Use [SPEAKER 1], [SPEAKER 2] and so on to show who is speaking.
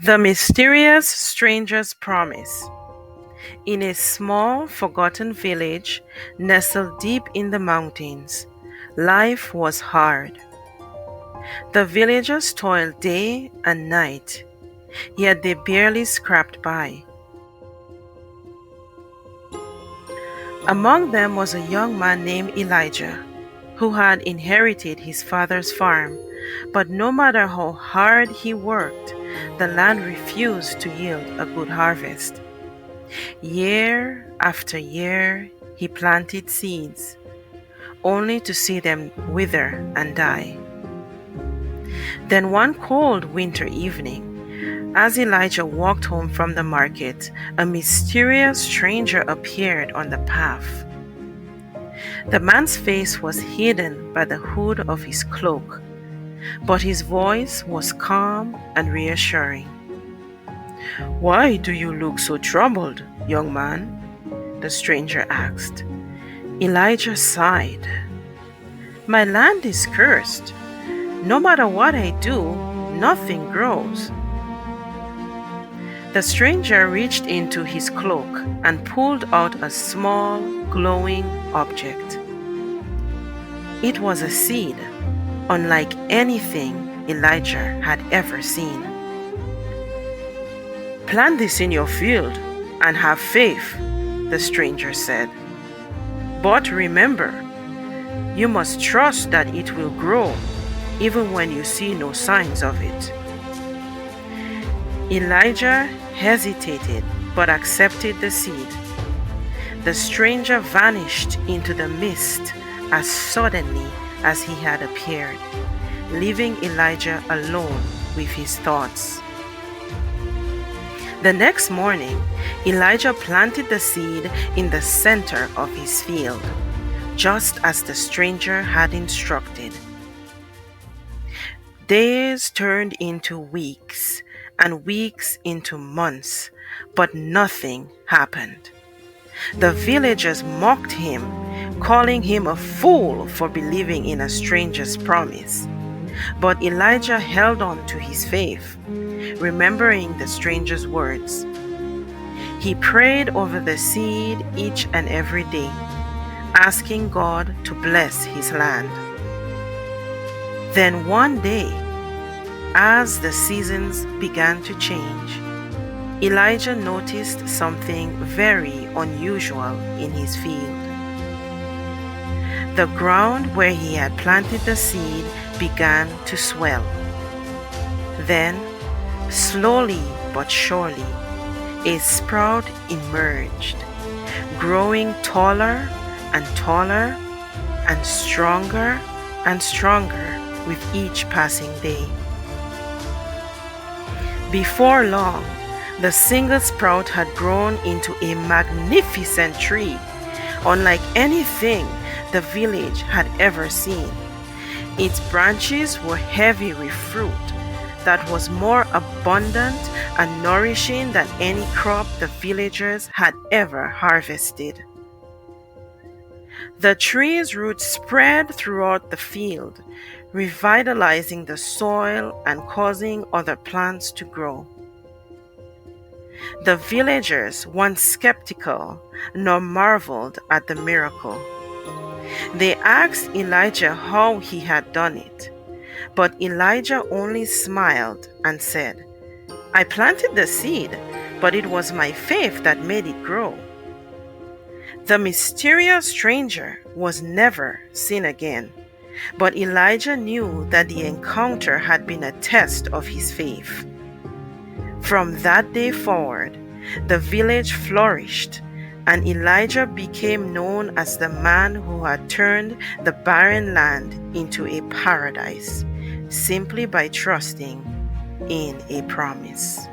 [SPEAKER 1] The mysterious stranger's promise. In a small, forgotten village nestled deep in the mountains, life was hard. The villagers toiled day and night, yet they barely scraped by. Among them was a young man named Elijah, who had inherited his father's farm, but no matter how hard he worked, the land refused to yield a good harvest. Year after year, he planted seeds, only to see them wither and die. Then one cold winter evening, as Elijah walked home from the market, a mysterious stranger appeared on the path. The man's face was hidden by the hood of his cloak, but his voice was calm and reassuring. "Why do you look so troubled, young man?" the stranger asked. Elijah sighed. "My land is cursed. No matter what I do, nothing grows." The stranger reached into his cloak and pulled out a small, glowing object. It was a seed, unlike anything Elijah had ever seen. "Plant this in your field and have faith," the stranger said. "But remember, you must trust that it will grow, even when you see no signs of it." Elijah hesitated but accepted the seed. The stranger vanished into the mist as suddenly as he had appeared, leaving Elijah alone with his thoughts. The next morning, Elijah planted the seed in the center of his field, just as the stranger had instructed. Days turned into weeks, and weeks into months, but nothing happened. The villagers mocked him, calling him a fool for believing in a stranger's promise. But Elijah held on to his faith, remembering the stranger's words. He prayed over the seed each and every day, asking God to bless his land. Then one day, as the seasons began to change, Elijah noticed something very unusual in his field. The ground where he had planted the seed began to swell. Then, slowly but surely, a sprout emerged, growing taller and taller and stronger with each passing day. Before long, the single sprout had grown into a magnificent tree, unlike anything the village had ever seen. Its branches were heavy with fruit that was more abundant and nourishing than any crop the villagers had ever harvested. The tree's roots spread throughout the field, revitalizing the soil and causing other plants to grow. The villagers, once skeptical, now marveled at the miracle. They asked Elijah how he had done it, but Elijah only smiled and said, "I planted the seed, but it was my faith that made it grow." The mysterious stranger was never seen again, but Elijah knew that the encounter had been a test of his faith. From that day forward, the village flourished, and Elijah became known as the man who had turned the barren land into a paradise, simply by trusting in a promise.